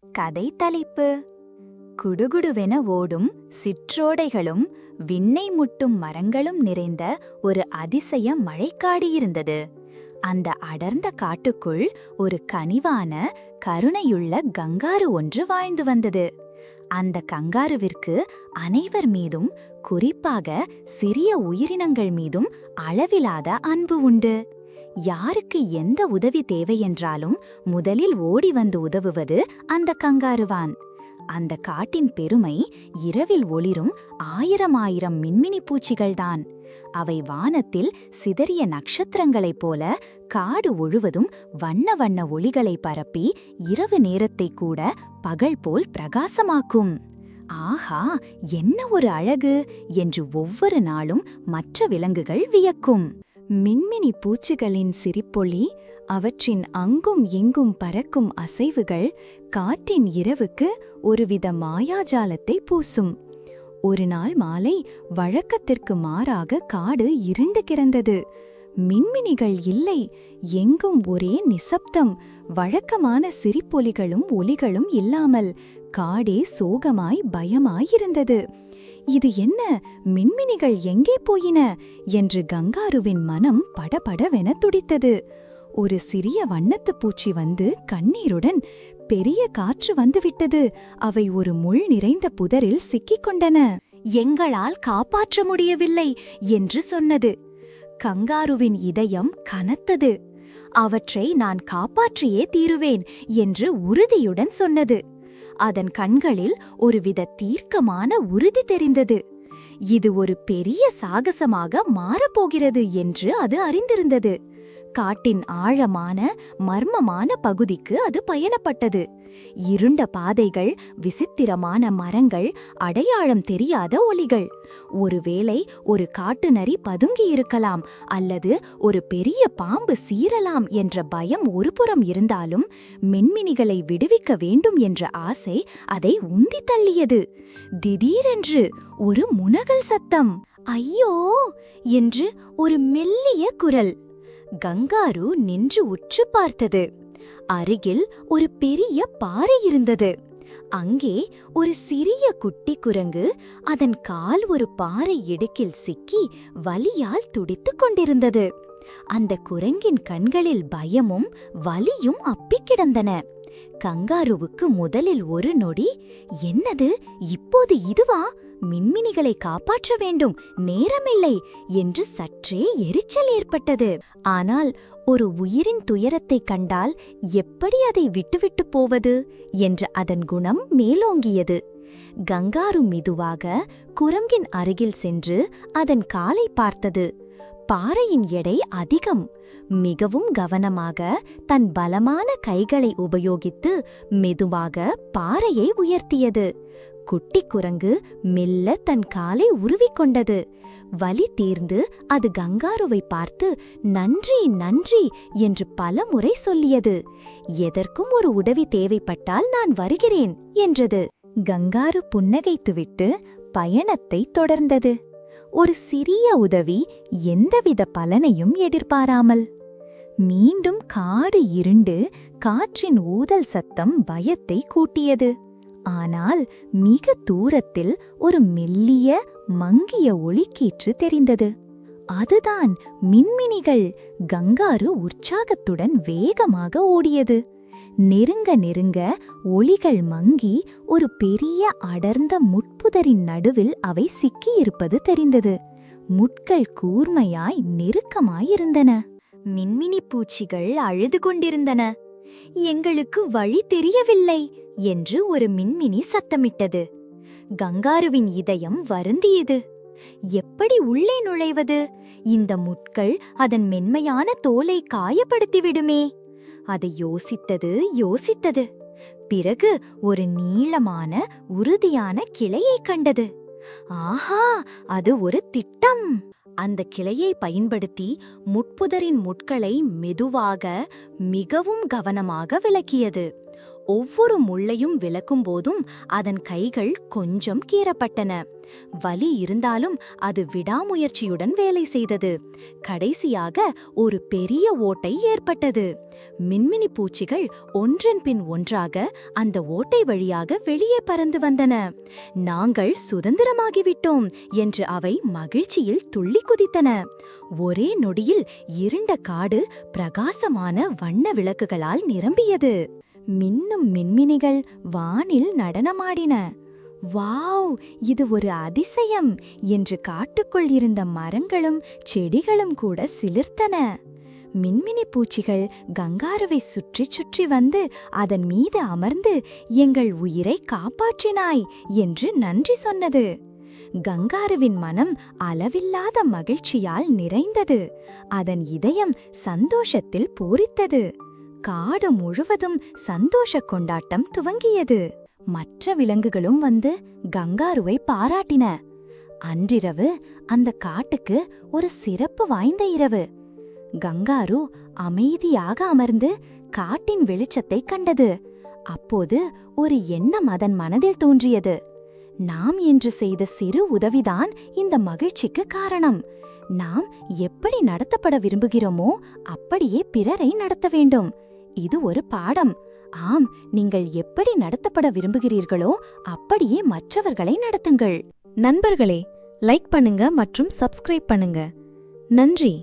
கதை தலைப்பு: குடுகுடுவென ஓடும் சிற்றோடைகளும் விண்ணை முட்டும் மரங்களும் நிறைந்த ஒரு அதிசய மழைக்காடு இருந்தது. அந்த அடர்ந்த காட்டுக்குள் ஒரு கனிவான, கருணையுள்ள கங்காரு ஒன்று வாழ்ந்து வந்தது. அந்த கங்காருவிற்கு அனைவர் மீதும், குறிப்பாக சிறிய உயிரினங்கள் மீதும் அளவிலாத அன்பு உண்டு. யாருக்கு எந்த உதவி தேவையென்றாலும் முதலில் ஓடி வந்து உதவுவது அந்த கங்காருவான். அந்த காட்டின் பெருமை இரவில் ஒளிரும் ஆயிரம் மின்மினி பூச்சிகள்தான். அவை வானத்தில் சிதறிய நட்சத்திரங்களைப் போல காடு முழுவதும் வண்ண வண்ண ஒளிகளை பரப்பி இரவு நேரத்தை கூட பகல் போல் பிரகாசமாக்கும். ஆஹா, என்ன ஒரு அழகு என்று ஒவ்வொரு நாளும் மற்ற விலங்குகள் வியக்கும். மின்மினி பூச்சிகளின் சிரிப்பொளி, அவற்றின் அங்கும் இங்கும் பறக்கும் அசைவுகள் காட்டின் இரவுக்கு ஒருவித மாயாஜாலத்தை பூசும். ஒரு நாள் மாலை வழக்கத்திற்கு மாறாக காடு இருண்டு கிடந்தது. மின்மினிகள் இல்லை, எங்கும் ஒரே நிசப்தம். வழக்கமான சிரிப்பொலிகளும் ஒலிகளும் இல்லாமல் காடே சோகமாய் பயமாயிருந்தது. இது என்ன? மின்மினிகள் எங்கே போயின என்று கங்காருவின் மனம் படபடவென துடித்தது. ஒரு சிறிய வண்ணத்து பூச்சி வந்து கண்ணீருடன், பெரிய காற்று வந்துவிட்டது, அவை ஒரு முள் நிறைந்த புதரில் சிக்கிக் கொண்டன, எங்களால் காப்பாற்ற முடியவில்லை என்று சொன்னது. கங்காருவின் இதயம் கனத்தது. அவற்றை நான் காப்பாற்றியே தீருவேன் என்று உறுதியுடன் சொன்னது. அதன் கண்களில் ஒருவித தீர்க்கமான உறுதி தெரிந்தது. இது ஒரு பெரிய சாகசமாக மாறப்போகிறது என்று அது அறிந்திருந்தது. காட்டின் ஆழமான, மர்மமான பகுதிக்கு அது பயணப்பட்டது. இருண்ட பாதைகள், விசித்திரமான மரங்கள், அடையாளம் தெரியாத ஒலிகள். ஒருவேளை ஒரு காட்டுநரி பதுங்கியிருக்கலாம், அல்லது ஒரு பெரிய பாம்பு சீறலாம் என்ற பயம் ஒருபுறம் இருந்தாலும், மின்மினிகளை விடுவிக்க வேண்டும் என்ற ஆசை அதை உந்தி தள்ளியது. திடீரென்று ஒரு முனகல் சத்தம். ஐயோ என்று ஒரு மெல்லிய குரல். கங்காரு நின்று உற்று பார்த்தது. அருகில் ஒரு பெரிய பாறை இருந்தது. அங்கே ஒரு சிறிய குட்டி குரங்கு அதன் கால் ஒரு பாறை இடுக்கில் சிக்கி வலியால் துடித்துக் கொண்டிருந்தது. அந்த குரங்கின் கண்களில் பயமும் வலியும் அப்பிக் கிடந்தன. கங்காருவுக்கு முதலில் ஒரு நொடி, என்னது, இப்போது இதுவா? மின்மினிகளை காப்பாற்ற வேண்டும், நேரமில்லை என்று சற்றே எரிச்சல் ஏற்பட்டது. ஆனால் ஒரு உயிரின் துயரத்தைக் கண்டால் எப்படி அதை விட்டுவிட்டு போவது என்ற அதன் குணம் மேலோங்கியது. கங்காரு மெதுவாக குரங்கின் அருகில் சென்று அதன் காலை பார்த்தது. பாறையின் எடை அதிகம். மிகவும் கவனமாக தன் பலமான கைகளை உபயோகித்து மெதுவாக பாறையை உயர்த்தியது. குட்டி குரங்கு மெல்ல தன் காலை உருவிக்கொண்டது. வலி தீர்ந்து அது கங்காருவை பார்த்து நன்றி நன்றி என்று பலமுறை சொல்லியது. எதற்கும் ஒரு உதவி தேவைப்பட்டால் நான் வருகிறேன் என்றது. கங்காரு புன்னகைத்துவிட்டு பயணத்தை தொடர்ந்தது. ஒரு சிறிய உதவி, எந்தவித பலனையும் எதிர்பாராமல். மீண்டும் காடு இருண்டு, காற்றின் ஊதல் சத்தம் பயத்தை கூட்டியது. ஆனால் மிக தூரத்தில் ஒரு மெல்லிய, மங்கிய ஒளிக்கீற்று தெரிந்தது. அதுதான் மின்மினிகள். கங்காரு உற்சாகத்துடன் வேகமாக ஓடியது. நெருங்க நெருங்க ஒளிகள் மங்கி ஒரு பெரிய அடர்ந்த முட்புதரின் நடுவில் அவை சிக்கியிருப்பது தெரிந்தது. முட்கள் கூர்மையாய் நெருக்கமாயிருந்தன. மின்மினி பூச்சிகள் அழுது கொண்டிருந்தன. எங்களுக்கு வழி தெரியவில்லை என்று ஒரு மின்மினி சத்தமிட்டது. கங்காருவின் இதயம் வருந்தியது. எப்படி உள்ளே நுழைவது? இந்த முட்கள் அதன் மென்மையான தோலை காயப்படுத்திவிடுமே. அதை யோசித்தது. பிறகு ஒரு நீளமான, உறுதியான கிளையை கண்டது. ஆஹா, அது ஒரு திட்டம்! அந்த கிளையை பயன்படுத்தி முட்புதரின் முட்களை மெதுவாக, மிகவும் கவனமாக விலக்கியது. ஒவ்வொரு முள்ளையும் விலக்கும் போதும் அதன் கைகள் கொஞ்சம் கீறப்பட்டன. வலி இருந்தாலும் அது விடாமுயற்சியுடன் வேலை செய்தது. கடைசியாக ஒரு பெரிய ஓட்டை ஏற்பட்டது. மின்மினி பூச்சிகள் ஒன்றன் பின் ஒன்றாக அந்த ஓட்டை வழியாக வெளியே பறந்து வந்தன. நாங்கள் சுதந்திரமாகிவிட்டோம் என்று அவை மகிழ்ச்சியில் துள்ளி குதித்தன. ஒரே நொடியில் இருண்ட காடு பிரகாசமான வண்ண விளக்குகளால் நிரம்பியது. மின்னும் மின்மினிகள் வானில் நடனமாடின. வாவ், இது ஒரு அதிசயம் என்று காட்டுக்குள் இருந்த மரங்களும் செடிகளும் கூட சிலிர்த்தன. மின்மினி பூச்சிகள் கங்காருவை சுற்றி சுற்றி வந்து அதன் மீது அமர்ந்து எங்கள் உயிரை காப்பாற்றினாய் என்று நன்றி சொன்னது. கங்காருவின் மனம் அளவில்லாத மகிழ்ச்சியால் நிறைந்தது. அதன் இதயம் சந்தோஷத்தில் பூரித்தது. காடு முழுவதும் சந்தோஷ கொண்டாட்டம் துவங்கியது. மற்ற விலங்குகளும் வந்து கங்காருவை பாராட்டின. அன்றிரவு அந்த காட்டுக்கு ஒரு சிறப்பு வாய்ந்த இரவு. கங்காரு அமைதியாக அமர்ந்து காட்டின் வெளிச்சத்தை கண்டது. அப்போது ஒரு எண்ணம் அதன் மனதில் தோன்றியது. நாம் என்று செய்த சிறு உதவிதான் இந்த மகிழ்ச்சிக்கு காரணம். நாம் எப்படி நடத்தப்பட விரும்புகிறோமோ அப்படியே பிறரை நடத்த வேண்டும். இது ஒரு பாடம். ஆம், நீங்கள் எப்படி நடத்தப்பட விரும்புகிறீர்களோ அப்படியே மற்றவர்களை நடத்துங்கள். நண்பர்களே, லைக் பண்ணுங்க மற்றும் சப்ஸ்கிரைப் பண்ணுங்க. நன்றி.